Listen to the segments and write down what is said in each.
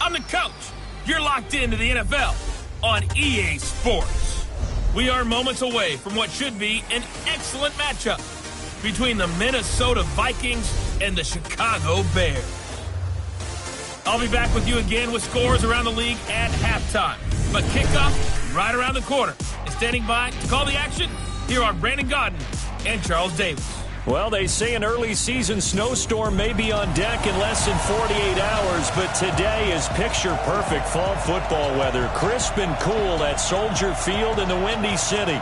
I'm the coach. You're locked into the NFL on EA Sports. We are moments away from what should be an excellent matchup between the Minnesota Vikings and the Chicago Bears. I'll be back with you again with scores around the league at halftime. But kickoff right around the corner. And standing by to call the action, here are Brandon Gaudin and Charles Davis. Well, they say an early season snowstorm may be on deck in less than 48 hours, but today is picture-perfect fall football weather. Crisp and cool at Soldier Field in the Windy City.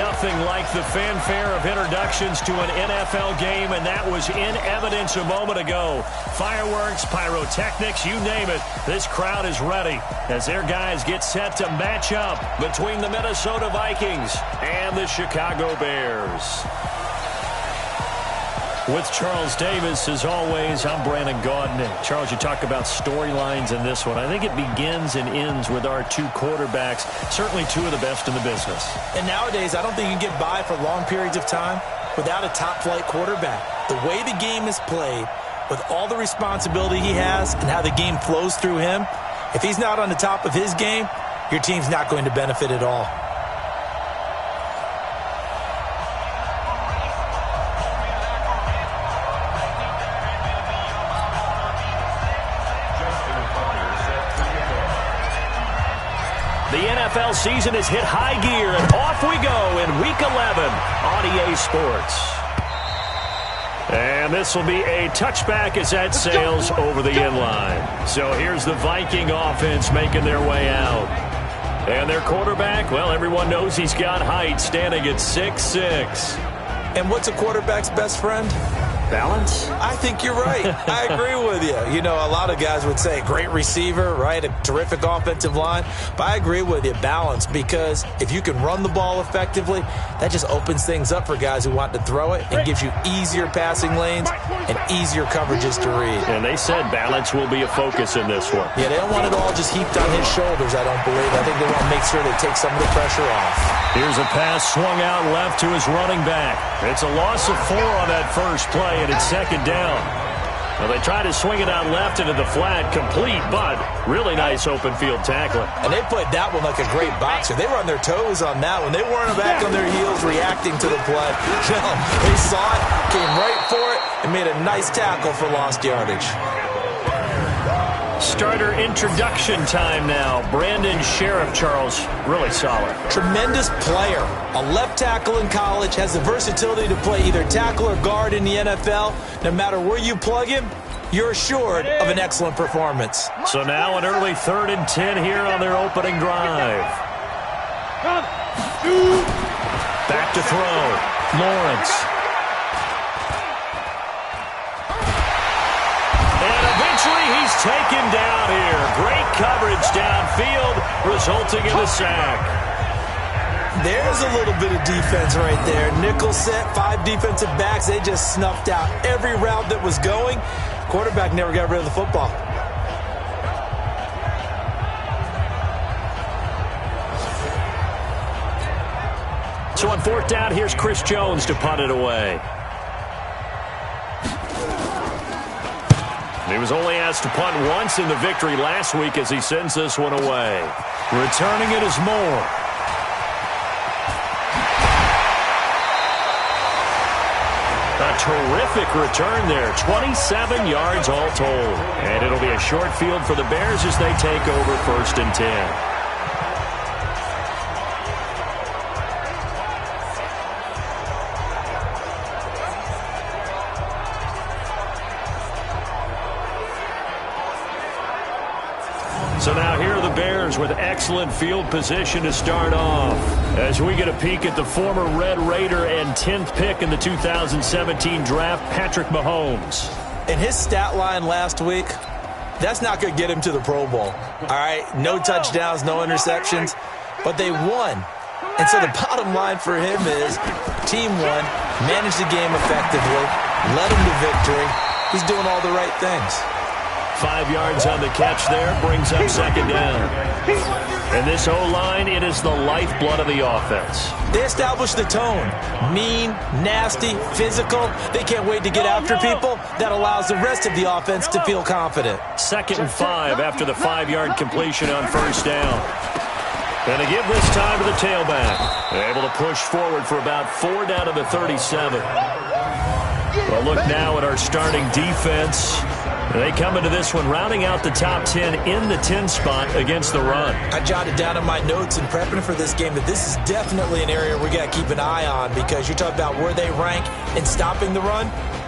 Nothing like the fanfare of introductions to an NFL game, and that was in evidence a moment ago. Fireworks, pyrotechnics, you name it. This crowd is ready as their guys get set to match up between the Minnesota Vikings and the Chicago Bears. With Charles Davis, as always, I'm Brandon Gaudin. Charles, you talk about storylines in this one. I think it begins and ends with our two quarterbacks, certainly two of the best in the business. And nowadays, I don't think you can get by for long periods of time without a top-flight quarterback. The way the game is played, with all the responsibility he has and how the game flows through him, if he's not on the top of his game, your team's not going to benefit at all. The NFL season has hit high gear, and off we go in Week 11 on EA Sports. And this will be a touchback as that sails over the inline. So here's the Viking offense making their way out. And their quarterback, well, everyone knows he's got height, standing at 6'6". And what's a quarterback's best friend? Balance? I think you're right. I agree with you. You know, a lot of guys would say great receiver, right? A terrific offensive line. But I agree with you, balance, because if you can run the ball effectively, that just opens things up for guys who want to throw it and gives you easier passing lanes and easier coverages to read. And they said balance will be a focus in this one. Yeah, they don't want it all just heaped on his shoulders, I don't believe. I think they want to make sure they take some of the pressure off. Here's a pass swung out left to his running back. It's a loss of 4 on that first play, and it's second down. Well, they try to swing it out left into the flat, complete, but really nice open field tackling. And they played that one like a great boxer. They were on their toes on that one. They weren't back on their heels reacting to the play. No, they saw it, came right for it, and made a nice tackle for lost yardage. Starter introduction time now. Brandon Sheriff, Charles, really solid. Tremendous player. A left tackle in college, has the versatility to play either tackle or guard in the NFL. No matter where you plug him, you're assured of an excellent performance. So now an early 3rd and 10 here on their opening drive. Back to throw. Lawrence. He's taken down here. Great coverage downfield, resulting in a sack. There's a little bit of defense right there. Nickel set, 5 defensive backs. They just snuffed out every route that was going. Quarterback never got rid of the football. So on 4th down, here's Chris Jones to punt it away. He was only asked to punt once in the victory last week as he sends this one away. Returning it is Moore. A terrific return there. 27 yards all told. And it'll be a short field for the Bears as they take over 1st and 10. So now here are the Bears with excellent field position to start off. As we get a peek at the former Red Raider and 10th pick in the 2017 draft, Patrick Mahomes. In his stat line last week, that's not going to get him to the Pro Bowl. All right, no touchdowns, no interceptions, but they won. And so the bottom line for him is team won, managed the game effectively, led him to victory. He's doing all the right things. 5 yards on the catch there, brings up second down. And this O-line, it is the lifeblood of the offense. They establish the tone. Mean, nasty, physical. They can't wait to get after people. That allows the rest of the offense to feel confident. 2nd and 5 after the 5-yard completion on first down. And they give this time to the tailback. They're able to push forward for about 4 down to the 37. Well, look now at our starting defense. They come into this one rounding out the top 10 in the 10 spot against the run. I jotted down in my notes in prepping for this game that this is definitely an area we got to keep an eye on, because you're talking about where they rank in stopping the run.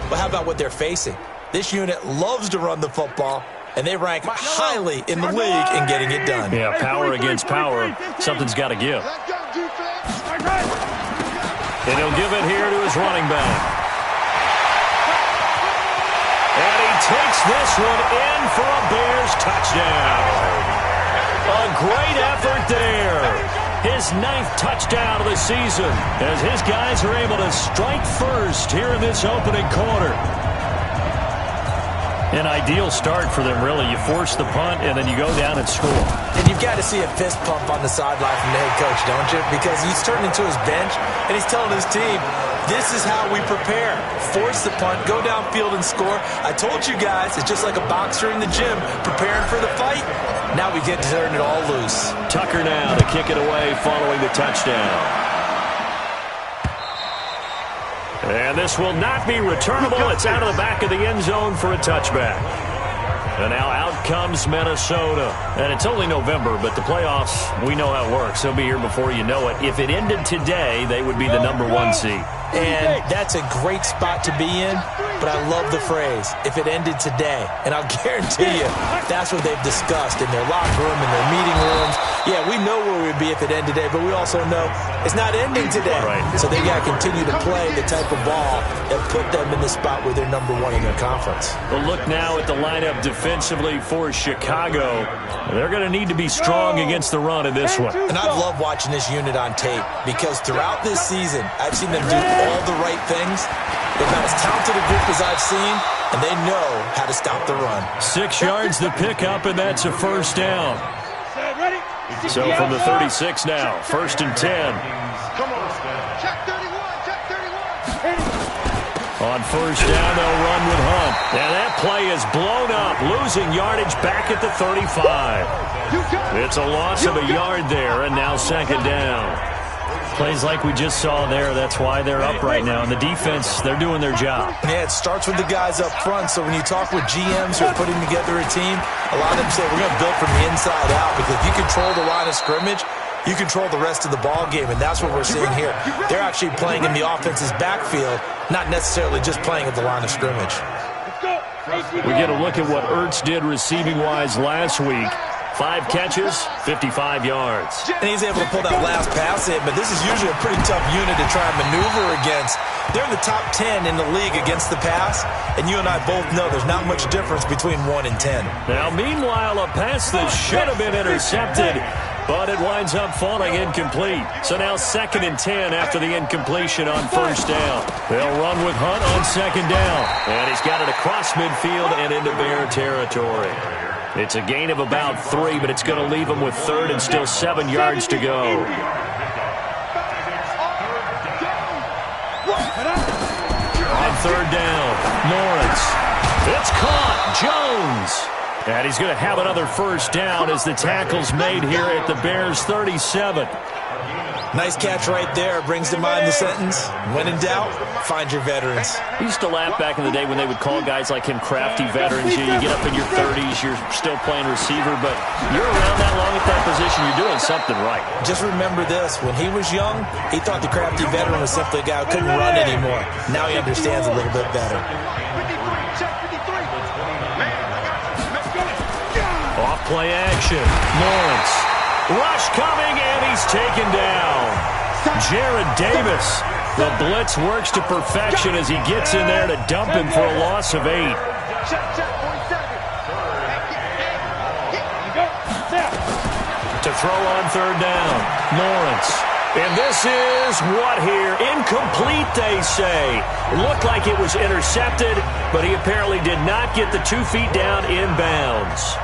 Well, how about what they're facing? This unit loves to run the football, and they rank highly in the league in getting it done. Yeah, power against power. Something's got to give. And he'll give it here to his running back. And he takes this one in for a Bears touchdown. A great effort there. His 9th touchdown of the season as his guys are able to strike first here in this opening quarter. An ideal start for them, really. You force the punt, and then you go down and score. And you've got to see a fist pump on the sideline from the head coach, don't you? Because he's turned into his bench, and he's telling his team, this is how we prepare. Force the punt, go downfield and score. I told you guys, it's just like a boxer in the gym preparing for the fight. Now we get to turn it all loose. Tucker now to kick it away following the touchdown. And this will not be returnable. It's out of the back of the end zone for a touchback. And now out comes Minnesota. And it's only November, but the playoffs, we know how it works. They'll be here before you know it. If it ended today, they would be the #1 seed. And that's a great spot to be in, but I love the phrase, if it ended today. And I'll guarantee you, that's what they've discussed in their locker room, in their meeting rooms. Yeah, we know where we'd be if it ended today, but we also know it's not ending today. Right. So they got to continue to play the type of ball that put them in the spot where they're #1 in their conference. We'll look now at the lineup defensively for Chicago. They're going to need to be strong against the run in this one. And I've loved watching this unit on tape, because throughout this season, I've seen them do all the right things. They've got as talented a group as I've seen, and they know how to stop the run. 6 yards the pickup, and that's a first down. So from the 36 now, 1st and 10. On first down, they'll run with Hunt. And that play is blown up, losing yardage back at the 35. It's a loss of a yard there, and now 2nd down. Plays like we just saw there, that's why they're up right now. And the defense, they're doing their job. Yeah, it starts with the guys up front. So when you talk with GMs who are putting together a team, a lot of them say, we're going to build from the inside out, because if you control the line of scrimmage, you control the rest of the ball game, and that's what we're seeing here. They're actually playing in the offense's backfield, not necessarily just playing at the line of scrimmage. We get a look at what Ertz did receiving-wise last week. 5 catches, 55 yards. And he's able to pull that last pass in, but this is usually a pretty tough unit to try and maneuver against. They're in the top 10 in the league against the pass, and you and I both know there's not much difference between 1 and 10. Now, meanwhile, a pass that should have been intercepted, but it winds up falling incomplete. So now 2nd and 10 after the incompletion on first down. They'll run with Hunt on 2nd down. And he's got it across midfield and into Bear territory. It's a gain of about 3, but it's going to leave him with 3rd and still 7 yards to go. On 3rd down, Lawrence. It's caught. Jones. And he's going to have another first down as the tackle's made here at the Bears' 37. Nice catch right there. Brings to mind the sentence, when in doubt, find your veterans. We used to laugh back in the day when they would call guys like him crafty veterans. You get up in your 30s, you're still playing receiver, but you're around that long at that position, you're doing something right. Just remember this. When he was young, he thought the crafty veteran was simply a guy who couldn't run anymore. Now he understands a little bit better. Off play action. Lawrence. Rush coming, and he's taken down. Jared Davis. The blitz works to perfection as he gets in there to dump him for a loss of 8. To throw on 3rd down. Lawrence. And this is what here? Incomplete, they say. Looked like it was intercepted, but he apparently did not get the 2 feet down inbounds.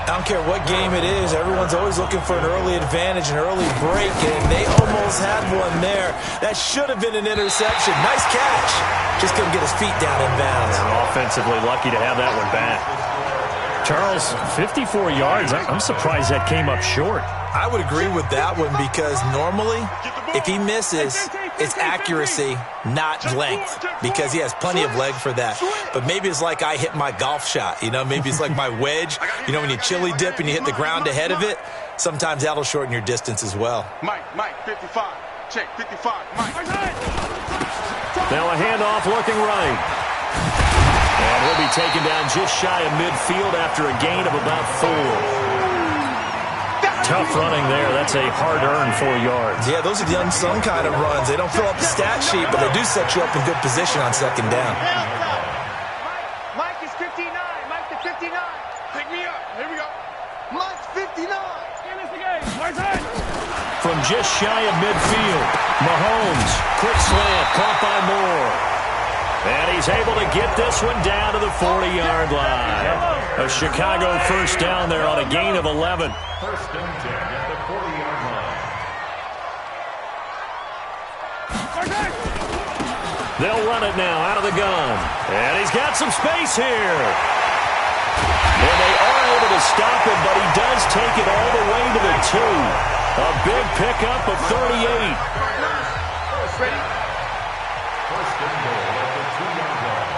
I don't care what game it is. Everyone's always looking for an early advantage, an early break, and they almost had one there. That should have been an interception. Nice catch. Just couldn't get his feet down inbounds. Offensively lucky to have that one back. Charles, 54 yards. I'm surprised that came up short. I would agree with that one because normally, if he misses, it's accuracy, not length, because he has plenty of leg for that. But maybe it's like I hit my golf shot, maybe it's like my wedge. When you chili dip and you hit the ground ahead of it, sometimes that'll shorten your distance as well. Mike, 55. Check, 55. Mike. Now a handoff looking right. And he'll be taken down just shy of midfield after a gain of about 4. Tough running there. That's a hard-earned 4 yards. Yeah, those are the unsung kind of runs. They don't fill up the stat sheet, but they do set you up in good position on second down. Mike is 59. Mike to 59. Pick me up. Here we go. Mike's 59. Give us the game. From just shy of midfield, Mahomes, quick slant, caught by Moore. And he's able to get this one down to the 40-yard line. A Chicago first down there on a gain of 11. First and 10 at the 40-yard line. They'll run it now out of the gun. And he's got some space here. And they are able to stop him, but he does take it all the way to the 2. A big pickup of 38. Ready? First and goal at the 2-yard line.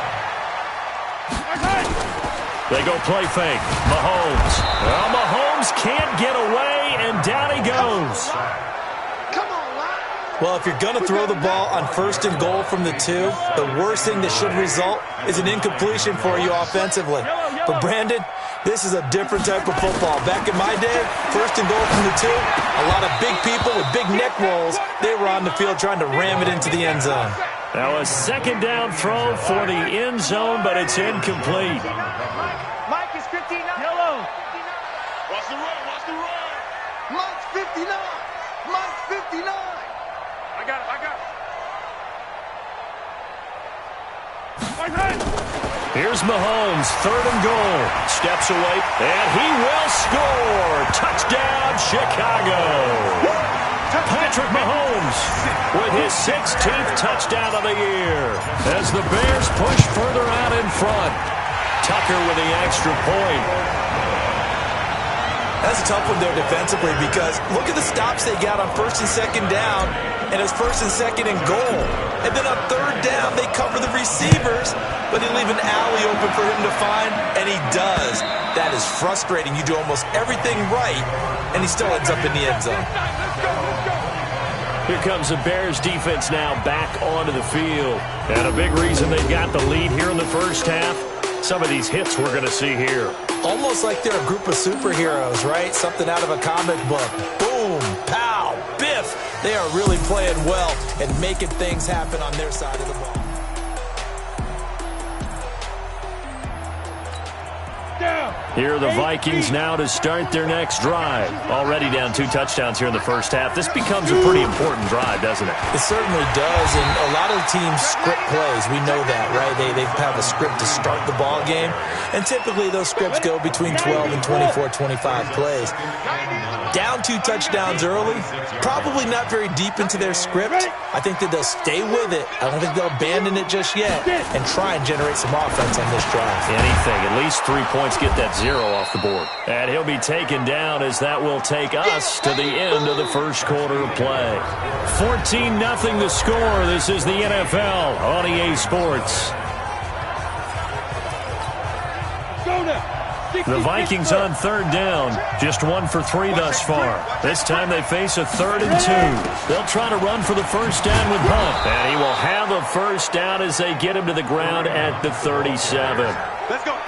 They go play fake. Mahomes. Well, Mahomes can't get away, and down he goes. Come on, Lyle. Well, if you're going to throw the ball on first and goal from the 2, the worst thing that should result is an incompletion for you offensively. But, Brandon, this is a different type of football. Back in my day, first and goal from the 2, a lot of big people with big neck rolls, they were on the field trying to ram it into the end zone. Now a second down throw for the end zone, but it's incomplete. Mike is 59. Yellow. Watch the run. Watch the run. Mike's 59. Mike's 59. I got it. Here's Mahomes, third and goal. Steps away, and he will score. Touchdown, Chicago. Patrick Mahomes with his 16th touchdown of the year as the Bears push further out in front. Tucker with the extra point. That's a tough one there defensively because look at the stops they got on first and second down, and it's first and second and goal. And then on third down, they cover the receivers, but they leave an alley open for him to find, and he does. That is frustrating. You do almost everything right, and he still ends up in the end zone. Here comes the Bears defense now back onto the field. And a big reason they got the lead here in the first half, some of these hits we're going to see here. Almost like they're a group of superheroes, right? Something out of a comic book. Boom, pow, biff. They are really playing well and making things happen on their side of the ball. Here are the Vikings now to start their next drive. Already down 2 touchdowns here in the first half. This becomes a pretty important drive, doesn't it? It certainly does, and a lot of teams script plays. We know that, right? They have a script to start the ball game, and typically those scripts go between 12 and 24, 25 plays. Down 2 touchdowns early, probably not very deep into their script. I think that they'll stay with it. I don't think they'll abandon it just yet and try and generate some offense on this drive. Anything, at least 3 points, get that 0 off the board. And he'll be taken down as that will take us to the end of the first quarter of play. 14-0 the score. This is the NFL on EA Sports. The Vikings on third down, just 1 for 3 thus far. This time they face a 3rd and 2. They'll try to run for the first down with Hunt. And he will have a first down as they get him to the ground at the 37.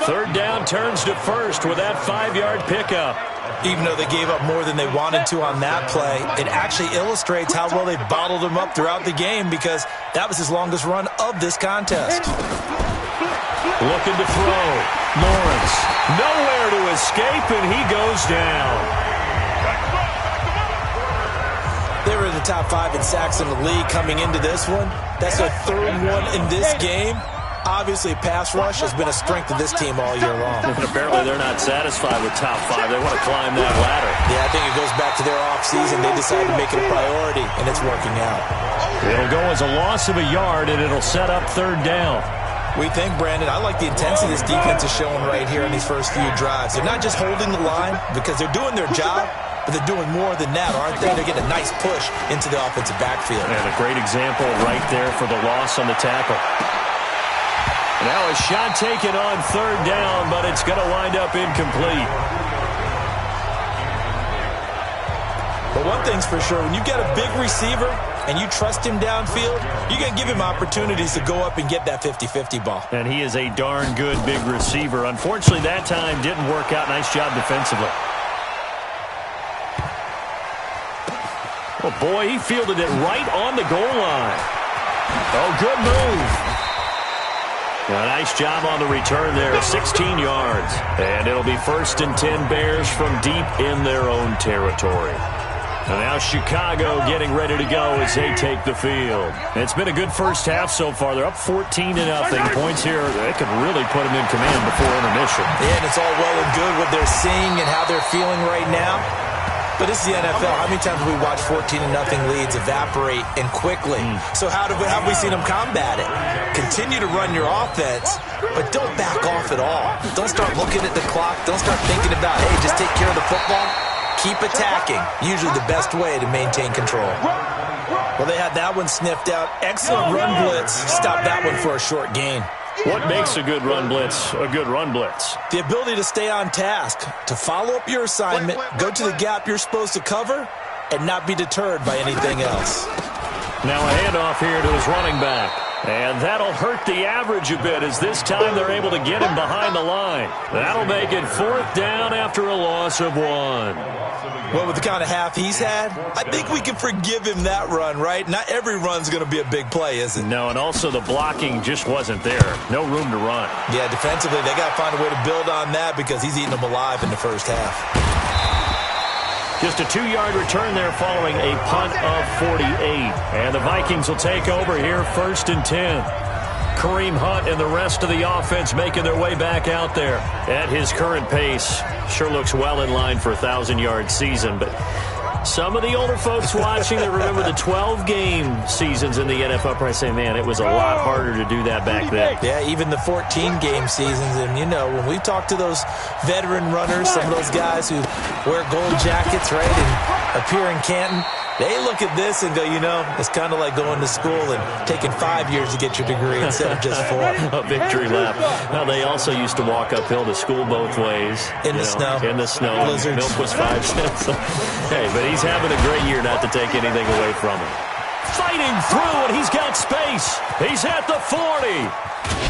Third down turns to first with that 5-yard pickup. Even though they gave up more than they wanted to on that play, it actually illustrates how well they bottled him up throughout the game because that was his longest run of this contest. Looking to throw. Lawrence. Nowhere to escape, and he goes down. They they're in the top 5 in sacks in the league coming into this one. That's their 3rd one in this game. Obviously, pass rush has been a strength of this team all year long. And apparently they're not satisfied with top 5. They want to climb that ladder. Yeah, I think it goes back to their offseason. They decided to make it a priority, and it's working out. It'll go as a loss of a yard, and it'll set up 3rd down. We think, Brandon, I like the intensity this defense is showing right here in these first few drives. They're not just holding the line because they're doing their job, but they're doing more than that, aren't they? They're getting a nice push into the offensive backfield. And a great example right there for the loss on the tackle. Now a shot taken on 3rd down, but it's going to wind up incomplete. But one thing's for sure, when you got a big receiver and you trust him downfield, you're going to give him opportunities to go up and get that 50-50 ball. And he is a darn good big receiver. Unfortunately, that time didn't work out. Nice job defensively. Oh, boy, he fielded it right on the goal line. Oh, good move. A nice job on the return there, 16 yards. And it'll be 1st and 10 Bears from deep in their own territory. And now Chicago getting ready to go as they take the field. It's been a good first half so far. They're up 14-0. Points here, they could really put them in command before intermission. Yeah, and it's all well and good what they're seeing and how they're feeling right now. But this is the NFL. How many times have we watched 14-0 leads evaporate and quickly? So how have we seen them combat it? Continue to run your offense, but don't back off at all. Don't start looking at the clock. Don't start thinking about, hey, just take care of the football. Keep attacking. Usually the best way to maintain control. Well, they had that one sniffed out. Excellent run blitz. Stop that one for a short gain. What makes a good run blitz a good run blitz? The ability to stay on task, to follow up your assignment, go to the gap you're supposed to cover, and not be deterred by anything else. Now a handoff here to his running back. And that'll hurt the average a bit as this time they're able to get him behind the line. That'll make it 4th down after a loss of 1. Well, with the kind of half he's had, I think we can forgive him that run, right? Not every run's going to be a big play, is it? No, and also the blocking just wasn't there. No room to run. Yeah, defensively, they got to find a way to build on that because he's eating them alive in the first half. Just a 2-yard return there following a punt of 48. And the Vikings will take over here 1st and 10. Kareem Hunt and the rest of the offense making their way back out there. At his current pace, sure looks well in line for a 1,000-yard season. But some of the older folks watching that remember the 12-game seasons in the NFL probably say, man, it was a lot harder to do that back then. Yeah, even the 14-game seasons. And, you know, when we talk to those veteran runners, some of those guys who wear gold jackets, right, and appear in Canton, they look at this and go, you know, it's kind of like going to school and taking 5 years to get your degree instead of just 4. A victory lap. Now, they also used to walk uphill to school both ways. In the snow. In the snow. Blizzards. Milk was 5 cents. Hey, but he's having a great year not to take anything away from him. Fighting through, and he's got space. He's at the 40.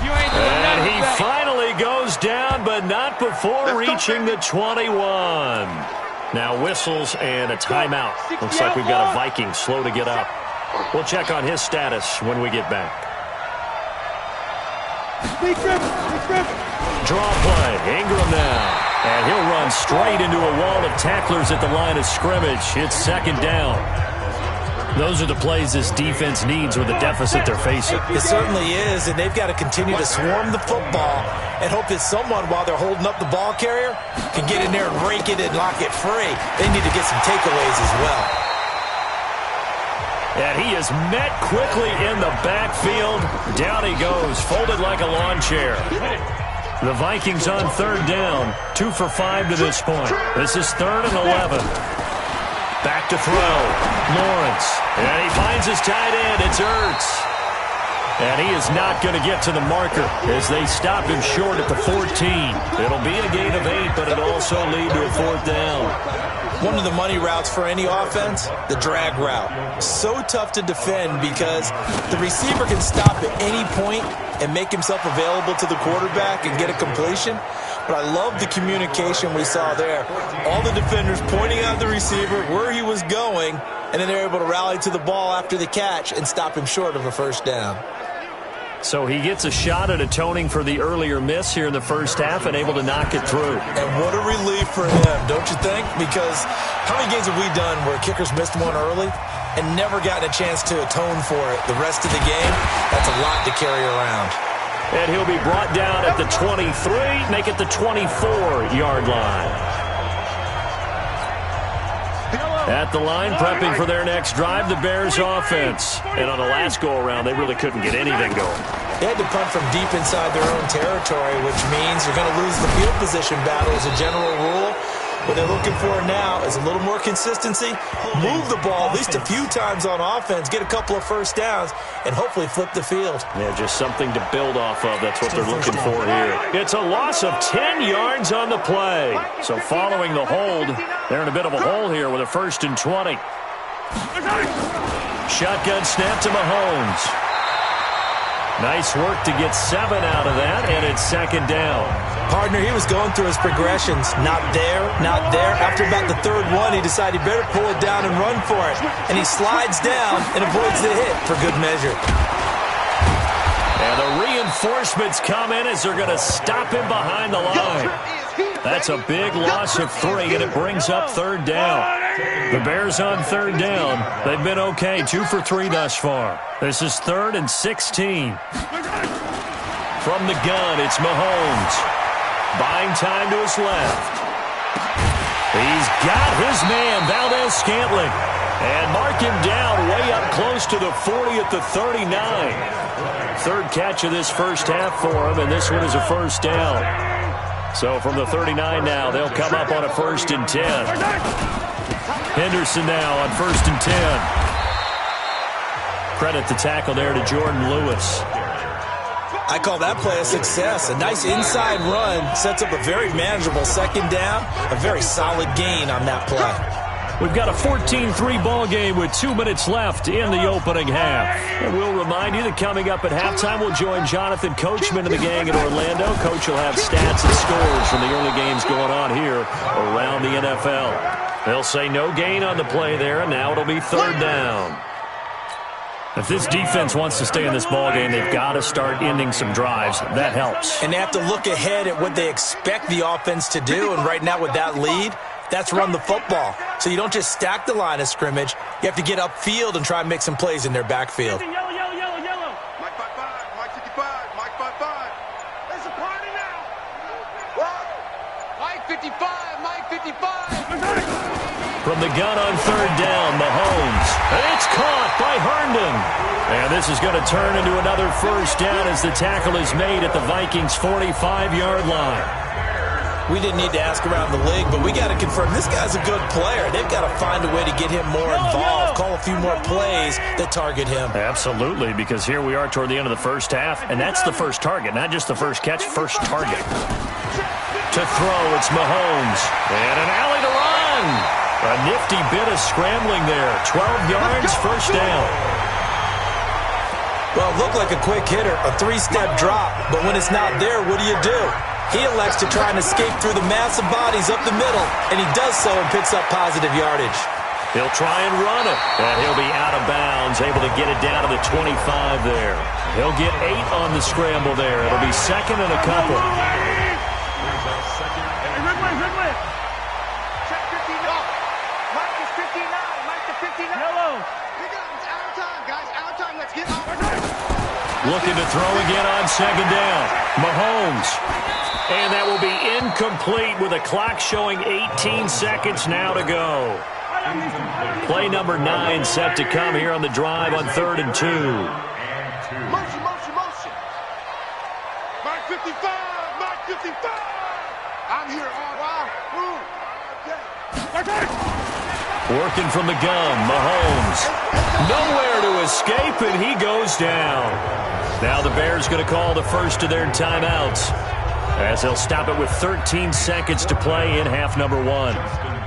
And he finally goes down, but not before reaching the 21. Now whistles and a timeout. Looks like we've got a Viking slow to get up. We'll check on his status when we get back. Draw play. Ingram now. And he'll run straight into a wall of tacklers at the line of scrimmage. It's 2nd down. Those are the plays this defense needs with the deficit they're facing. It certainly is, and they've got to continue to swarm the football and hope that someone, while they're holding up the ball carrier, can get in there and rake it and lock it free. They need to get some takeaways as well. And he is met quickly in the backfield. Down he goes, folded like a lawn chair. The Vikings on 3rd down, 2 for 5 to this point. This is 3rd and 11. Back to throw. Lawrence. And he finds his tight end. It's Ertz. And he is not going to get to the marker as they stop him short at the 14. It'll be a gain of 8, but it'll also lead to a 4th down. One of the money routes for any offense, the drag route. So tough to defend because the receiver can stop at any point and make himself available to the quarterback and get a completion. But I love the communication we saw there. All the defenders pointing out the receiver, where he was going, and then they're able to rally to the ball after the catch and stop him short of a 1st down. So he gets a shot at atoning for the earlier miss here in the first half and able to knock it through. And what a relief for him, don't you think? Because how many games have we done where kickers missed one early? and never gotten a chance to atone for it the rest of the game. That's a lot to carry around. And he'll be brought down at the 23, make it the 24-yard line. At the line, prepping for their next drive, the Bears offense. And on the last go-around, they really couldn't get anything going. They had to punt from deep inside their own territory, which means you're going to lose the field position battle as a general rule. What they're looking for now is a little more consistency, move the ball at least a few times on offense, get a couple of first downs, and hopefully flip the field. Yeah, just something to build off of. That's what they're looking for here. It's a loss of 10 yards on the play. So following the hold, they're in a bit of a hole here with a 1st and 20. Shotgun snap to Mahomes. Nice work to get 7 out of that, and it's 2nd down. Partner, he was going through his progressions. Not there, not there. After about the 3rd one, he decided he better pull it down and run for it. And he slides down and avoids the hit for good measure. And the reinforcements come in as they're going to stop him behind the line. That's a big loss of 3, and it brings up 3rd down. The Bears on 3rd down. They've been okay, 2 for 3 thus far. This is 3rd and 16. From the gun, it's Mahomes. Buying time to his left. He's got his man, Valdez-Scantling. And mark him down way up close to the 40 at the 39. 3rd catch of this first half for him, and this one is a 1st down. So from the 39 now, they'll come up on a 1st and 10. Henderson now on 1st and 10. Credit the tackle there to Jordan Lewis. I call that play a success. A nice inside run sets up a very manageable 2nd down. A very solid gain on that play. We've got a 14-3 ball game with 2 minutes left in the opening half. And we'll remind you that coming up at halftime, we'll join Jonathan Coachman and the gang in Orlando. Coach will have stats and scores from the early games going on here around the NFL. They'll say no gain on the play there, and now it'll be 3rd down. If this defense wants to stay in this ballgame, they've got to start ending some drives. That helps. And they have to look ahead at what they expect the offense to do. And right now with that lead, that's run the football. So you don't just stack the line of scrimmage. You have to get upfield and try and make some plays in their backfield. Yellow. Mike 5-5, Mike 55, Mike 5-5. There's a party now. What? Mike 55, Mike 55. From the gun on 3rd down, Mahomes. And it's caught by Herndon. And this is going to turn into another 1st down as the tackle is made at the Vikings' 45-yard line. We didn't need to ask around the league, but we got to confirm this guy's a good player. They've got to find a way to get him more involved, call a few more plays that target him. Absolutely, because here we are toward the end of the first half, and that's the first target, not just the first catch, first target. To throw, it's Mahomes. And an alley to run. A nifty bit of scrambling there. 12 yards, 1st down. Well, it looked like a quick hitter, a 3-step drop, but when it's not there, what do? He elects to try and escape through the mass of bodies up the middle, and he does so and picks up positive yardage. He'll try and run it, and he'll be out of bounds, able to get it down to the 25 there. He'll get 8 on the scramble there. It'll be 2nd and a couple. Check 59. Mike is 59. Mike to 59. Yellow. Pick it up. It's out of time, guys. Out of time. Let's get off. Looking to throw again on 2nd down. Mahomes. And that will be incomplete with a clock showing 18 seconds now to go. Play number 9 set to come here on the drive on 3rd and 2. Motion. Mike 55. Mike 55. I'm here all right. Working from the gun, Mahomes. Nowhere to escape, and he goes down. Now the Bears going to call the first of their timeouts, as they'll stop it with 13 seconds to play in half number 1.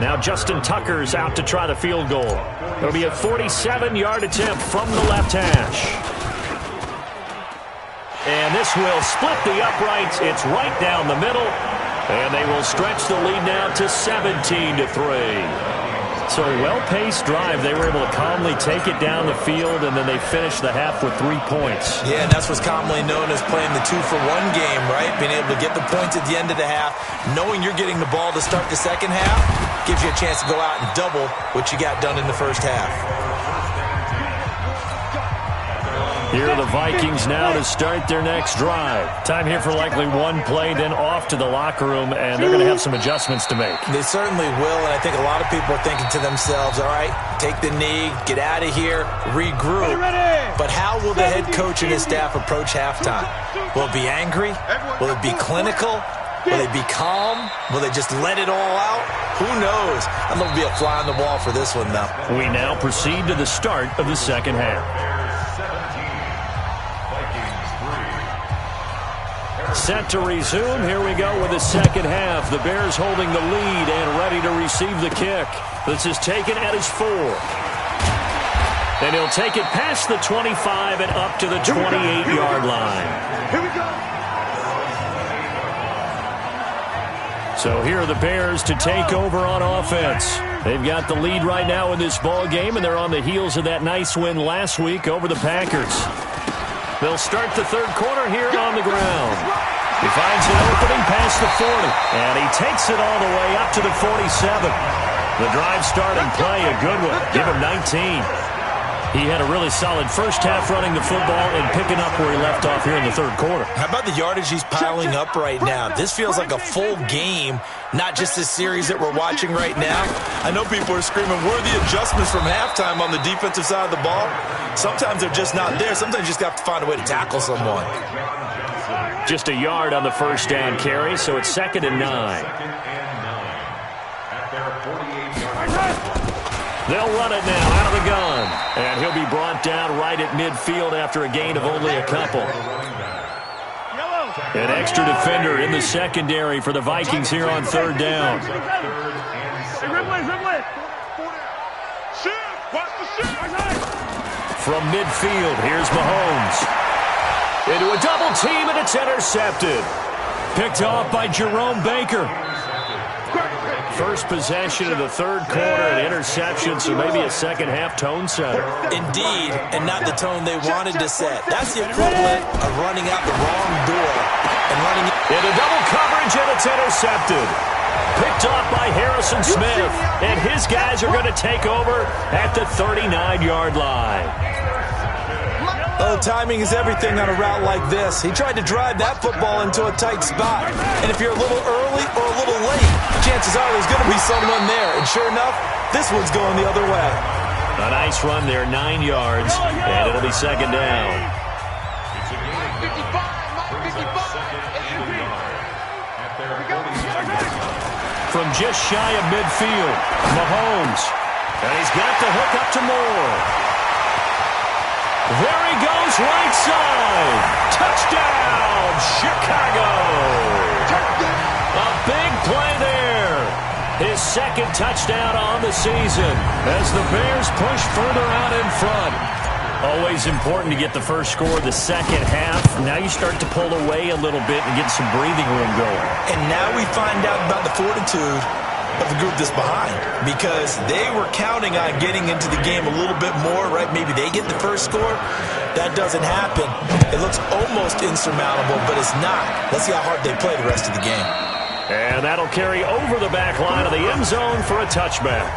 Now Justin Tucker's out to try the field goal. It'll be a 47-yard attempt from the left hash. And this will split the uprights. It's right down the middle. And they will stretch the lead now to 17-3. So a well-paced drive. They were able to calmly take it down the field, and then they finished the half with 3 points. Yeah, and that's what's commonly known as playing the 2-for-1 game, right? Being able to get the points at the end of the half, knowing you're getting the ball to start the second half, gives you a chance to go out and double what you got done in the first half. Here are the Vikings now to start their next drive. Time here for likely one play, then off to the locker room, and they're going to have some adjustments to make. They certainly will, and I think a lot of people are thinking to themselves, all right, take the knee, get out of here, regroup. But how will the head coach and his staff approach halftime? Will it be angry? Will it be clinical? Will they be calm? Will they just let it all out? Who knows? I'm going to be a fly on the wall for this one, though. We now proceed to the start of the second half. Set to resume. Here we go with the second half. The Bears holding the lead and ready to receive the kick. This is taken at his 4. And he'll take it past the 25 and up to the 28-yard line. Here we go. So here are the Bears to take over on offense. They've got the lead right now in this ball game, and they're on the heels of that nice win last week over the Packers. They'll start the third quarter here on the ground. He finds an opening past the 40, and he takes it all the way up to the 47. The drive starting play, a good one. Give him 19. He had a really solid first half running the football and picking up where he left off here in the third quarter. How about the yardage he's piling up right now? This feels like a full game, not just this series that we're watching right now. I know people are screaming, where are the adjustments from halftime on the defensive side of the ball? Sometimes they're just not there. Sometimes you just have to find a way to tackle someone. Just a yard on the first down carry, so it's 2nd and 9. They'll run it now out of the gun. And he'll be brought down right at midfield after a gain of only a couple. An extra defender in the secondary for the Vikings here on third down. From midfield, here's Mahomes. Into a double team, and it's intercepted. Picked off by Jerome Baker. First possession of the third quarter, an interception, so maybe a second-half tone setter. Indeed, and not the tone they wanted to set. That's the equivalent of running out the wrong door and running into double coverage, and it's intercepted. Picked off by Harrison Smith, and his guys are going to take over at the 39-yard line. Oh, timing is everything on a route like this. He tried to drive that football into a tight spot. And if you're a little early or a little late, chances are there's going to be someone there. And sure enough, this one's going the other way. A nice run there, 9 yards, and it'll be second down. From just shy of midfield, Mahomes. And he's got the hook up to Moore. There he goes, right side. Touchdown, Chicago. A big play there. His second touchdown on the season as the Bears push further out in front. Always important to get the first score of the second half. Now you start to pull away a little bit and get some breathing room going. And now we find out about the fortitude of the group that's behind, because they were counting on getting into the game a little bit more, right? Maybe they get the first score. That doesn't happen. It looks almost insurmountable, but it's not. Let's see how hard they play the rest of the game. And that'll carry over the back line of the end zone for a touchback.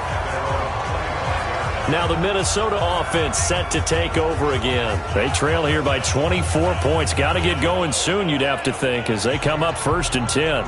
Now the Minnesota offense set to take over again. They trail here by 24 points. Got to get going soon, you'd have to think, as they come up 1st and 10.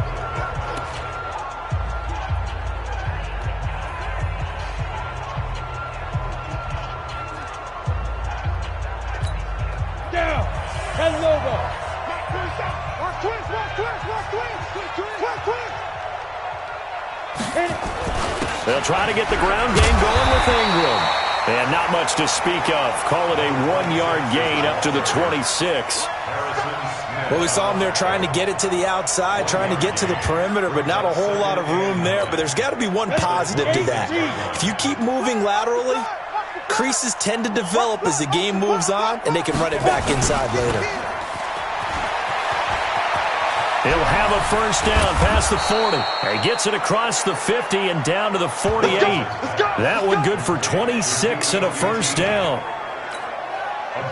They'll try to get the ground game going with Ingram. And not much to speak of. Call it a 1-yard gain up to the 26. Well, we saw him there trying to get it to the outside, trying to get to the perimeter, but not a whole lot of room there. But there's got to be one positive to that. If you keep moving laterally, creases tend to develop as the game moves on, and they can run it back inside later. He'll have a first down past the 40. He gets it across the 50 and down to the 48. That one good for 26 and a first down.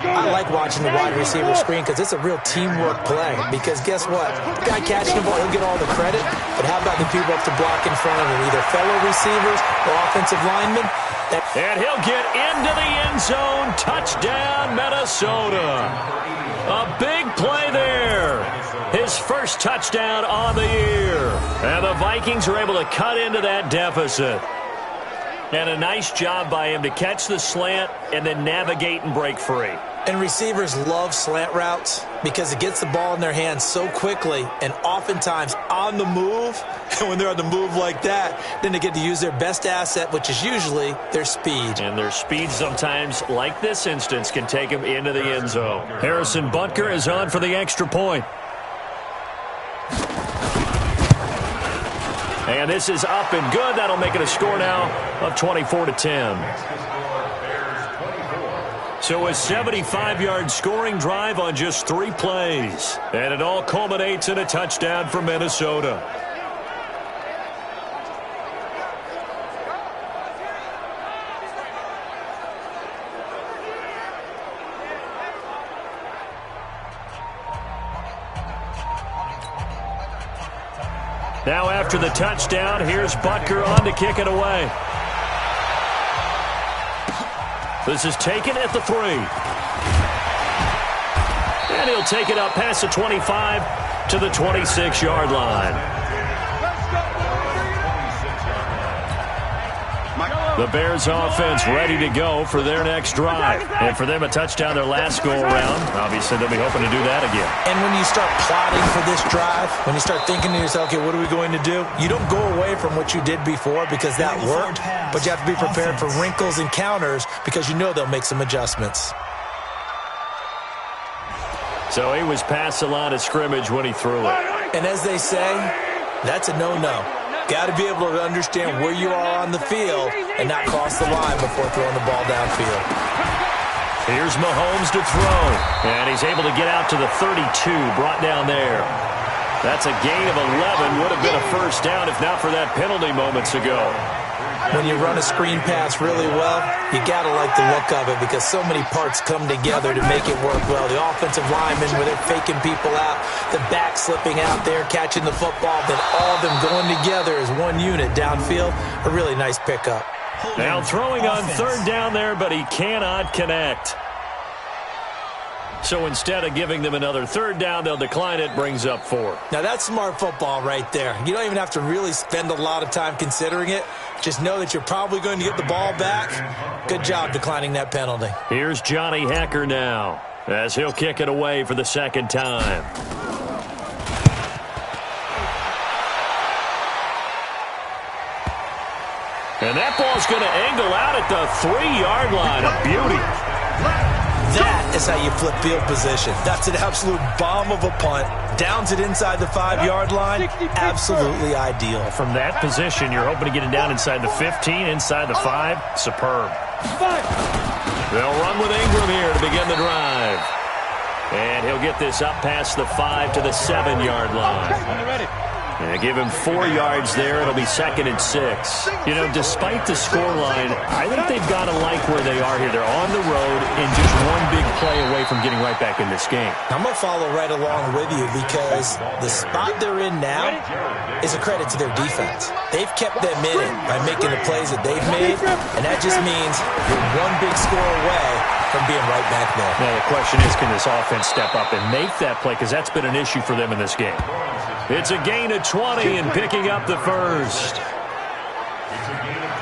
I like watching the wide receiver screen because it's a real teamwork play. Because guess what? The guy catching the ball, he'll get all the credit. But how about the people up to block in front of him, either fellow receivers or offensive linemen. And he'll get into the end zone. Touchdown, Minnesota. A big play there. His first touchdown on the year. And the Vikings are able to cut into that deficit. And a nice job by him to catch the slant and then navigate and break free. And receivers love slant routes because it gets the ball in their hands so quickly and oftentimes on the move. And when they're on the move like that, then they get to use their best asset, which is usually their speed. And their speed sometimes, like this instance, can take them into the end zone. Harrison Butker is on for the extra point. And this is up and good. That'll make it a score now of 24-10. So a 75-yard scoring drive on just 3 plays. And it all culminates in a touchdown for Minnesota. Now after the touchdown, here's Butker on to kick it away. This is taken at the 3. And he'll take it up past the 25 to the 26-yard line. The Bears offense ready to go for their next drive. And for them, a touchdown their last go-around. Obviously, they'll be hoping to do that again. And when you start plotting for this drive, when you start thinking to yourself, okay, what are we going to do? You don't go away from what you did before because that worked, but you have to be prepared for wrinkles and counters because you know they'll make some adjustments. So he was past the line of scrimmage when he threw it. And as they say, that's a no-no. Got to be able to understand where you are on the field and not cross the line before throwing the ball downfield. Here's Mahomes to throw. And he's able to get out to the 32, brought down there. That's a gain of 11. Would have been a first down if not for that penalty moments ago. When you run a screen pass really well, you got to like the look of it because so many parts come together to make it work well. The offensive linemen, where they're faking people out, the back slipping out there, catching the football, then all of them going together as one unit downfield. A really nice pickup. Now throwing on third down there, but he cannot connect. So instead of giving them another third down, they'll decline it, brings up 4. Now that's smart football right there. You don't even have to really spend a lot of time considering it. Just know that you're probably going to get the ball back. Good job declining that penalty. Here's Johnny Hacker now as he'll kick it away for the second time. And that ball's going to angle out at the 3-yard line. A beauty. That is how you flip field position. That's an absolute bomb of a punt. Downs it inside the 5-yard line. Absolutely ideal. From that position, you're hoping to get it down inside the 15, inside the 5. Superb. They'll run with Ingram here to begin the drive. And he'll get this up past the 5 to the 7-yard line. And they give him 4 yards there. It'll be 2nd and 6. You know, despite the scoreline, I think they've got to like where they are here. They're on the road and just one big play away from getting right back in this game. I'm going to follow right along with you because the spot they're in now is a credit to their defense. They've kept them in it by making the plays that they've made, and that just means you're one big score away from being right back there. Now, the question is, can this offense step up and make that play? Because that's been an issue for them in this game. It's a gain of 20 and picking up the first.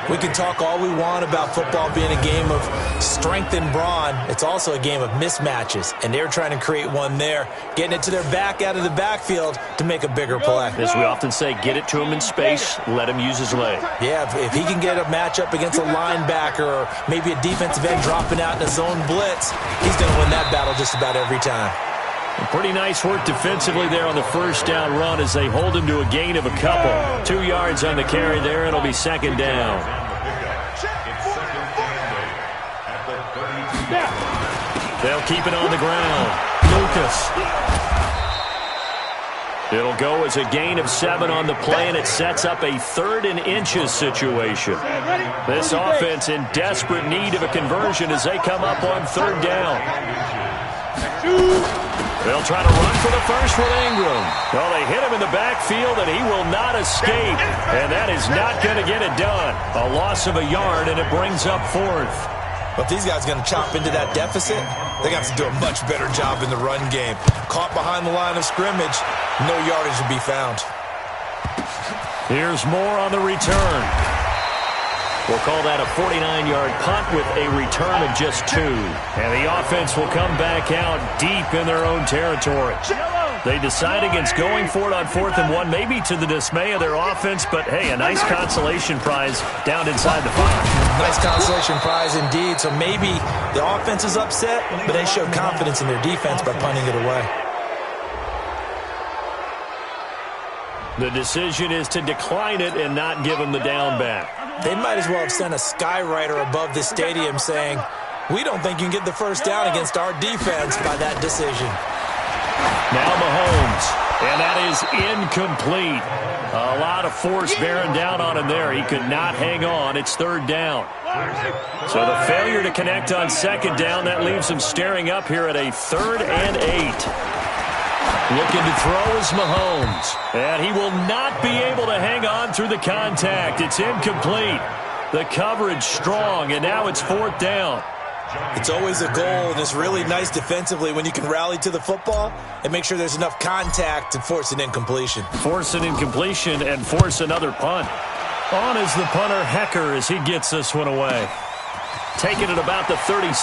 We can talk all we want about football being a game of strength and brawn. It's also a game of mismatches, and they're trying to create one there, getting it to their back out of the backfield to make a bigger play. As we often say, get it to him in space, let him use his leg. Yeah, if he can get a matchup against a linebacker or maybe a defensive end dropping out in a zone blitz, he's going to win that battle just about every time. Pretty nice work defensively there on the first down run as they hold him to a gain of a couple. 2 yards on the carry there. It'll be 2nd down. They'll keep it on the ground. Lucas. It'll go as a gain of 7 on the play, and it sets up a 3rd and inches situation. This offense in desperate need of a conversion as they come up on 3rd down. They'll try to run for the first with Ingram. Well, they hit him in the backfield, and he will not escape. And that is not going to get it done. A loss of a yard, and it brings up fourth. But if these guys are going to chop into that deficit, they're going to have to do a much better job in the run game. Caught behind the line of scrimmage, no yardage to be found. Here's more on the return. We'll call that a 49-yard punt with a return of just 2. And the offense will come back out deep in their own territory. They decide against going for it on 4th and 1, maybe to the dismay of their offense, but hey, a nice consolation prize down inside the 5. Nice consolation prize indeed. So maybe the offense is upset, but they showed confidence in their defense by punting it away. The decision is to decline it and not give them the down back. They might as well have sent a skywriter above the stadium saying, we don't think you can get the first down against our defense by that decision. Now Mahomes, and that is incomplete. A lot of force bearing down on him there. He could not hang on. It's 3rd down. So the failure to connect on 2nd down, that leaves him staring up here at a 3rd and 8. Looking to throw is Mahomes. And he will not be able to hang on through the contact. It's incomplete. The coverage strong, and now it's 4th down. It's always a goal, and it's really nice defensively when you can rally to the football and make sure there's enough contact to force an incompletion. Force an incompletion and force another punt. On is the punter, Hecker, as he gets this one away. Taking it about the 36.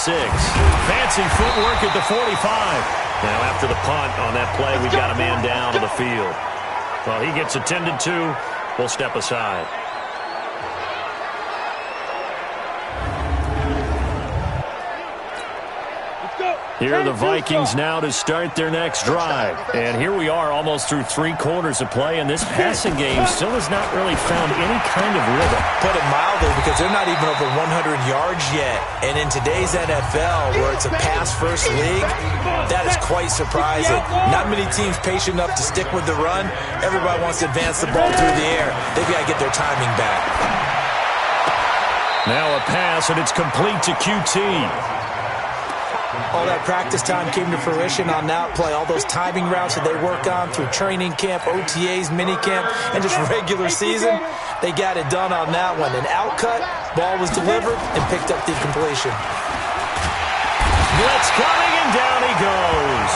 Fancy footwork at the 45. Now after the punt on that play, we've got a man down on the field. Well, he gets attended to. We'll step aside. Here are the Vikings now to start their next drive. And here we are almost through 3 quarters of play, and this passing game still has not really found any kind of rhythm. Put it mildly, because they're not even over 100 yards yet. And in today's NFL, where it's a pass-first league, that is quite surprising. Not many teams patient enough to stick with the run. Everybody wants to advance the ball through the air. They've got to get their timing back. Now a pass, and it's complete to QT. All that practice time came to fruition on that play. All those timing routes that they work on through training camp, OTAs, minicamp, and just regular season, they got it done on that one. An outcut, ball was delivered, and picked up the completion. Blitz coming, and down he goes.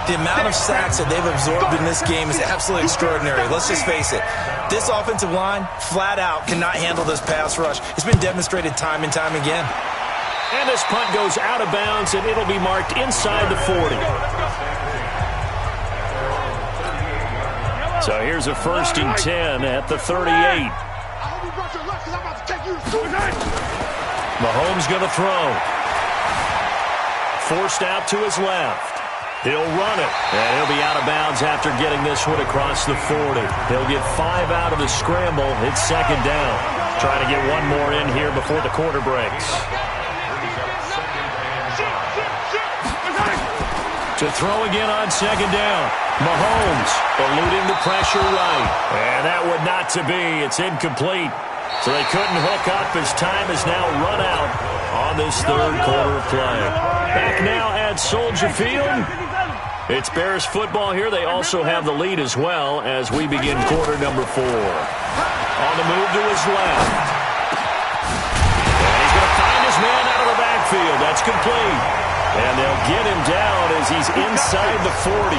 The amount of sacks that they've absorbed in this game is absolutely extraordinary. Let's just face it. This offensive line, flat out, cannot handle this pass rush. It's been demonstrated time and time again. And this punt goes out of bounds, and it'll be marked inside the 40. So here's a 1st and 10 at the 38. Mahomes going to throw. Forced out to his left. He'll run it, and he'll be out of bounds after getting this one across the 40. He'll get 5 out of the scramble. It's 2nd down. Trying to get one more in here before the quarter breaks. To throw again on 2nd down. Mahomes eluding the pressure right. And that would not to be. It's incomplete. So they couldn't hook up as time is now run out on this 3rd quarter of play. Back now at Soldier Field. It's Bears football here. They also have the lead as well as we begin quarter number 4. On the move to his left. And he's going to find his man out of the backfield. That's complete. And they'll get him down as he's inside the 40.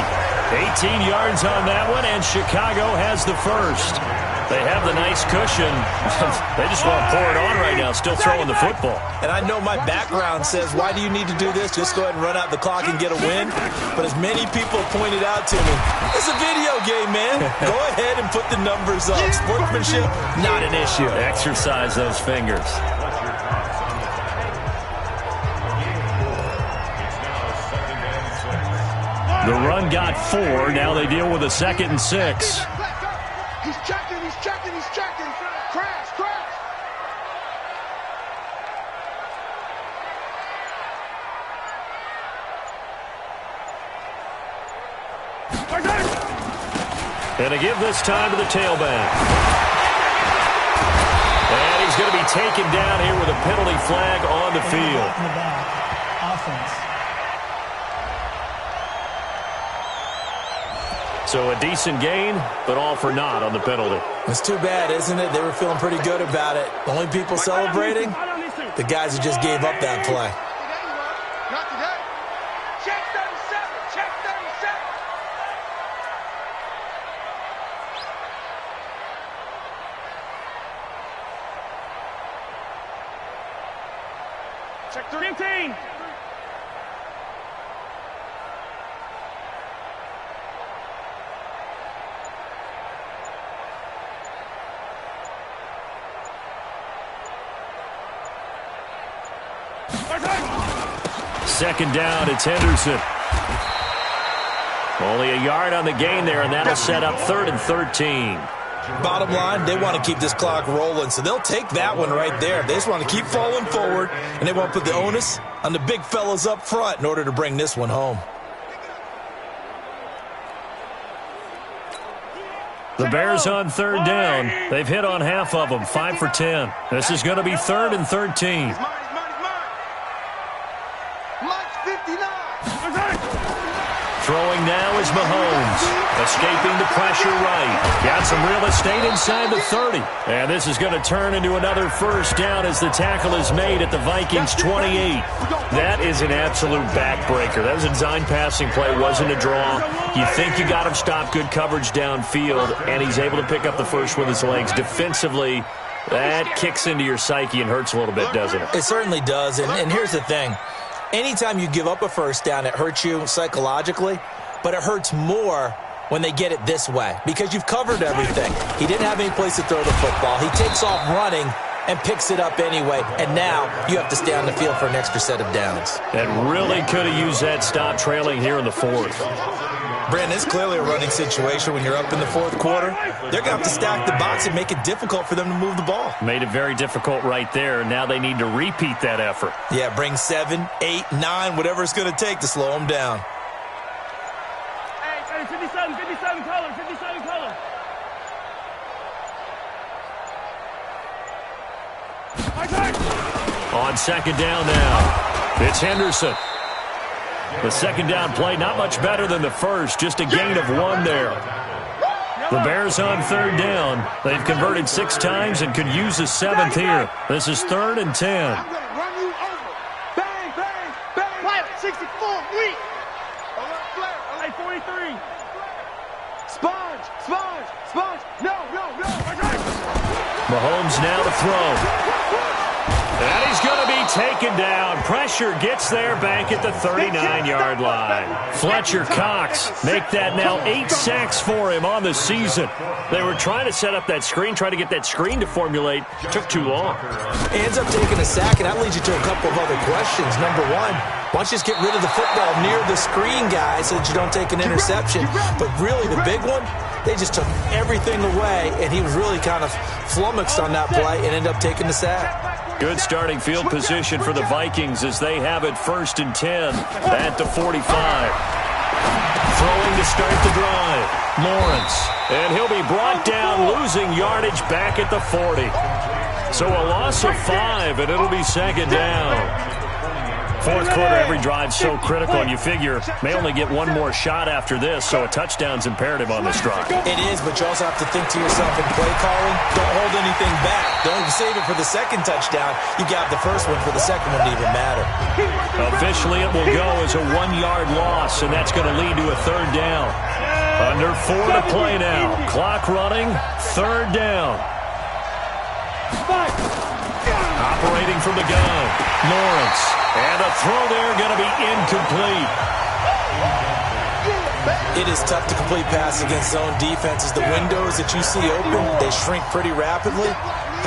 18 yards on that one, and Chicago has the first. They have the nice cushion. They just want to pour it on right now, still throwing the football. And I know my background says, why do you need to do this? Just go ahead and run out the clock and get a win. But as many people pointed out to me, it's a video game, man. Go ahead and put the numbers up. Sportsmanship, not an issue. Exercise those fingers. The run got 4. Now they deal with a 2nd and 6. He's checking, he's checking, he's checking. Crash, crash. And to give this time to the tailback. And he's he's going to be taken down here with a penalty flag on the field. So a decent gain, but all for naught on the penalty. It's too bad, isn't it? They were feeling pretty good about it. Only people celebrating, the guys who just gave up that play. Not today. Check 37. Check 37. Check 15. Second down, it's Henderson. Only a yard on the gain there, and that'll set up 3rd and 13. Bottom line, they want to keep this clock rolling, so they'll take that one right there. They just want to keep falling forward, and they want to put the onus on the big fellas up front in order to bring this one home. The Bears on 3rd down. They've hit on half of them, 5 for 10. This is going to be 3rd and 13. Throwing now is Mahomes. Escaping the pressure right. Got some real estate inside the 30. And this is going to turn into another first down as the tackle is made at the Vikings 28. That is an absolute backbreaker. That was a design passing play, wasn't a draw. You think you got him stopped, good coverage downfield, and he's able to pick up the first with his legs. Defensively, that kicks into your psyche and hurts a little bit, doesn't it? It certainly does, and here's the thing. Anytime you give up a first down, it hurts you psychologically, but it hurts more when they get it this way because you've covered everything. He didn't have any place to throw the football. He takes off running and picks it up anyway, and now you have to stay on the field for an extra set of downs. And really could have used that stop trailing here in the 4th. Brandon, it's clearly a running situation when you're up in the 4th quarter. They're going to have to stack the box and make it difficult for them to move the ball. Made it very difficult right there. Now they need to repeat that effort. Yeah, bring 7, 8, 9, whatever it's going to take to slow them down. Hey, 57 color, 57 color. On second down now, it's Henderson. The second down play, not much better than the first, just a gain of 1 there. The Bears on 3rd down. They've converted 6 times and could use a 7th here. This is 3rd and 10. I'm going to run you over. Bang, bang, bang. Flat, 64, weak. Hey, 43. Sponge. No. Mahomes now to throw. And he's going to be taken down. Pressure gets there back at the 39-yard line. Fletcher Cox make that now 8 sacks for him on the season. They were trying to set up that screen, try to get that screen to formulate. Took too long. He ends up taking a sack, and that leads you to a couple of other questions. Number one, why don't you just get rid of the football near the screen guy so that you don't take an interception? But really the big one, they just took everything away, and he was really kind of flummoxed on that play and ended up taking the sack. Good starting field position for the Vikings as they have it 1st and 10 at the 45. Throwing to start the drive. Lawrence. And he'll be brought down, losing yardage back at the 40. So a loss of 5, and it'll be 2nd down. 4th quarter, every drive's so critical, and you figure may only get 1 more shot after this, so a touchdown's imperative on this drive. It is, but you also have to think to yourself in play calling, don't hold anything back. Don't save it for the 2nd touchdown. You got the first one for the 2nd one to even matter. Officially, it will go as a 1-yard loss, and that's going to lead to a 3rd down. Under 4 to play now. Clock running, 3rd down. Operating from the gun, Lawrence. And a throw there going to be incomplete. It is tough to complete pass against zone defenses. The windows that you see open, they shrink pretty rapidly.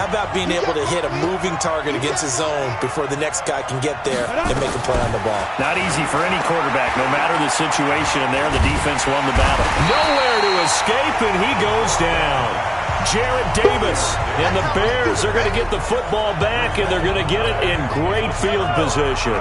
How about being able to hit a moving target against a zone before the next guy can get there and make a play on the ball? Not easy for any quarterback, no matter the situation, and there the defense won the battle. Nowhere to escape, and he goes down. Jarrett Davis. And the Bears are going to get the football back, and they're going to get it in great field position.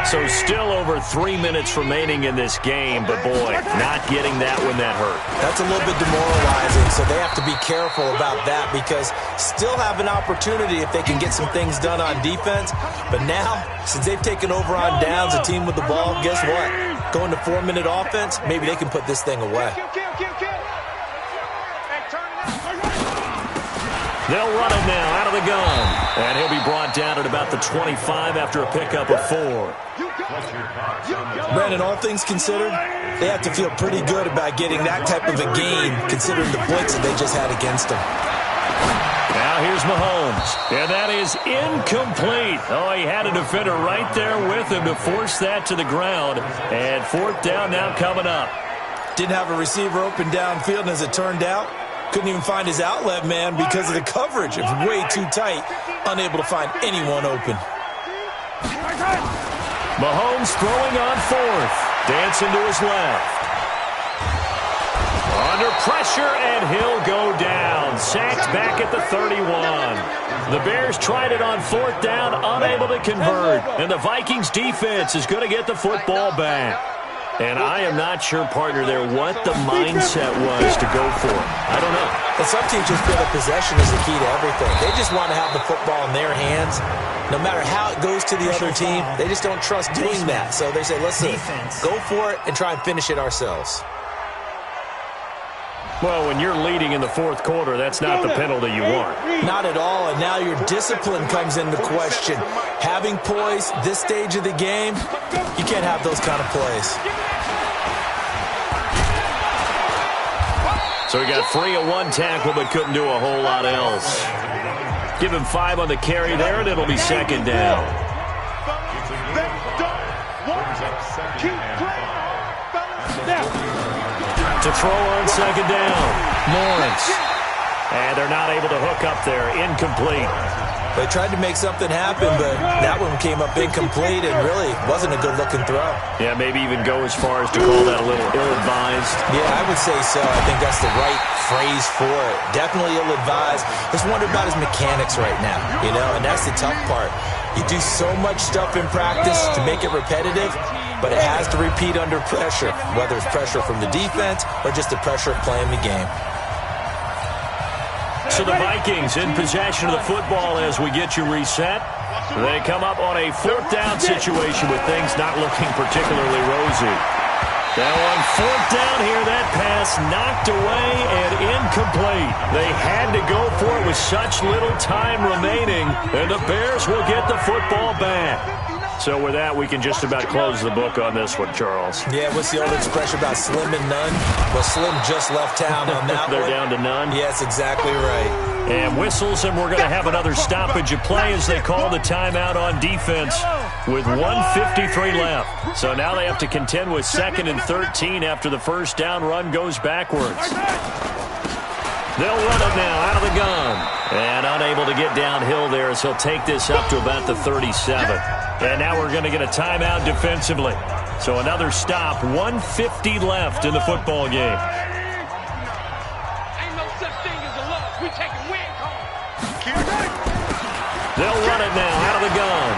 So still over 3 minutes remaining in this game, but boy, not getting that when that hurt. That's a little bit demoralizing, so they have to be careful about that because still have an opportunity if they can get some things done on defense. But now, since they've taken over on downs, a team with the ball, guess what? Going to 4-minute offense, maybe they can put this thing away. They'll run it now out of the gun. And he'll be brought down at about the 25 after a pickup of 4. Brandon, all things considered, they have to feel pretty good about getting that type of a game considering the blitz that they just had against them. Now here's Mahomes. And that is incomplete. Oh, he had a defender right there with him to force that to the ground. And 4th down now coming up. Didn't have a receiver open downfield, and as it turned out, couldn't even find his outlet man because of the coverage. It was way too tight, unable to find anyone open. Mahomes throwing on 4th. Dancing to his left. Under pressure, and he'll go down. Sacked back at the 31. The Bears tried it on 4th down, unable to convert. And the Vikings defense is going to get the football back. And I am not sure, partner, there what the mindset was to go for it. I don't know. But some teams just feel that possession is the key to everything. They just want to have the football in their hands. No matter how it goes to the other team, they just don't trust doing that. So they say, listen, go for it and try and finish it ourselves. Well, when you're leading in the 4th quarter, that's not the penalty you want. Not at all, and now your discipline comes into question. Having poise this stage of the game, you can't have those kind of plays. So he got free of 1 tackle, but couldn't do a whole lot else. Give him 5 on the carry there, and it'll be 2nd down. To throw on 2nd down, Lawrence. And they're not able to hook up there. Incomplete. They tried to make something happen, but that one came up incomplete and really wasn't a good-looking throw. Yeah, maybe even go as far as to call that a little ill-advised. Yeah, I would say so. I think that's the right phrase for it. Definitely ill-advised. Just wonder about his mechanics right now, and that's the tough part. You do so much stuff in practice to make it repetitive, but it has to repeat under pressure, whether it's pressure from the defense or just the pressure of playing the game. So the Vikings in possession of the football as we get you reset. They come up on a 4th down situation with things not looking particularly rosy. Now on 4th down here, that pass knocked away and incomplete. They had to go for it with such little time remaining, and the Bears will get the football back. So with that, we can just about close the book on this one, Charles. Yeah, what's the old expression about slim and none? Well, Slim just left town on that They're one. down to none? Yes, exactly right. And whistles, and we're going to have another stoppage of play as they call the timeout on defense with 1:53 left. So now they have to contend with 2nd and 13 after the 1st down run goes backwards. They'll run it now out of the gun. And unable to get downhill there as he'll take this up to about the 37. And now we're going to get a timeout defensively. So another stop, 1:50 left in the football game. Ain't no such thing as a loss. We taking win home. They'll run it now out of the gun.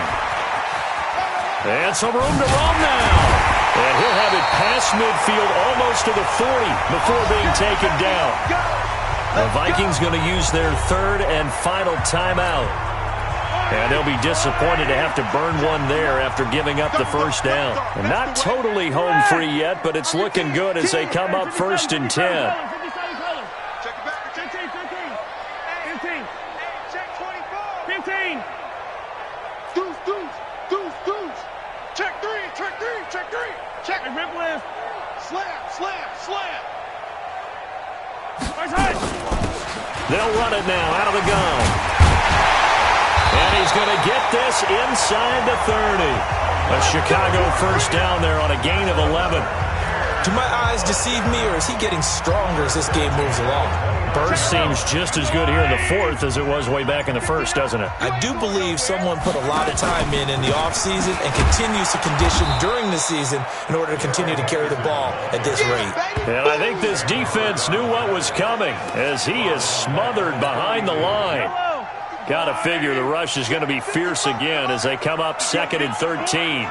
And some room to roam now. And he'll have it past midfield almost to the 40 before being taken down. The Vikings going to use their 3rd and final timeout. And they'll be disappointed to have to burn one there after giving up the 1st down. And not totally home free yet, but it's looking good as they come up 1st and 10. Check it back. Check 15. 15. Check 24. 15. Deuce. Check 3. Check. Hey, rip left. Slam. They'll run it now out of the gun. And he's going to get this inside the 30. A Chicago 1st down there on a gain of 11. Do my eyes deceive me, or is he getting stronger as this game moves along? Burst seems just as good here in the fourth as it was way back in the first, doesn't it? I do believe someone put a lot of time in the offseason and continues to condition during the season in order to continue to carry the ball at this rate. And I think this defense knew what was coming as he is smothered behind the line. Got to figure the rush is going to be fierce again as they come up 2nd and 13.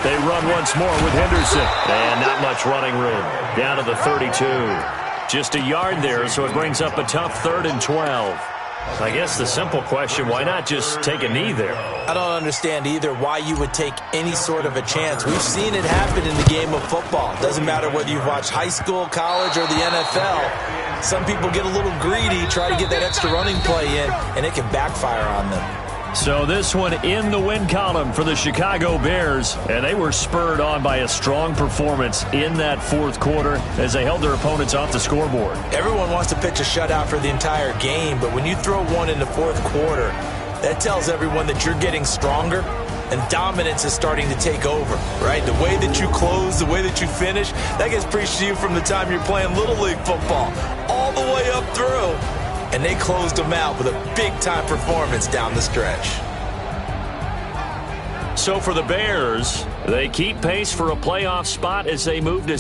They run once more with Henderson. And not much running room. Down to the 32. Just a yard there, so it brings up a tough 3rd and 12. I guess the simple question, why not just take a knee there? I don't understand either why you would take any sort of a chance. We've seen it happen in the game of football. Doesn't matter whether you've watched high school, college, or the NFL. Some people get a little greedy, try to get that extra running play in, and it can backfire on them. So this one in the win column for the Chicago Bears, and they were spurred on by a strong performance in that fourth quarter as they held their opponents off the scoreboard. Everyone wants to pitch a shutout for the entire game, but when you throw one in the fourth quarter, that tells everyone that you're getting stronger and dominance is starting to take over, right? The way that you close, the way that you finish, that gets preached to you from the time you're playing Little League football all the way up through. And they closed them out with a big-time performance down the stretch. So for the Bears, they keep pace for a playoff spot as they move to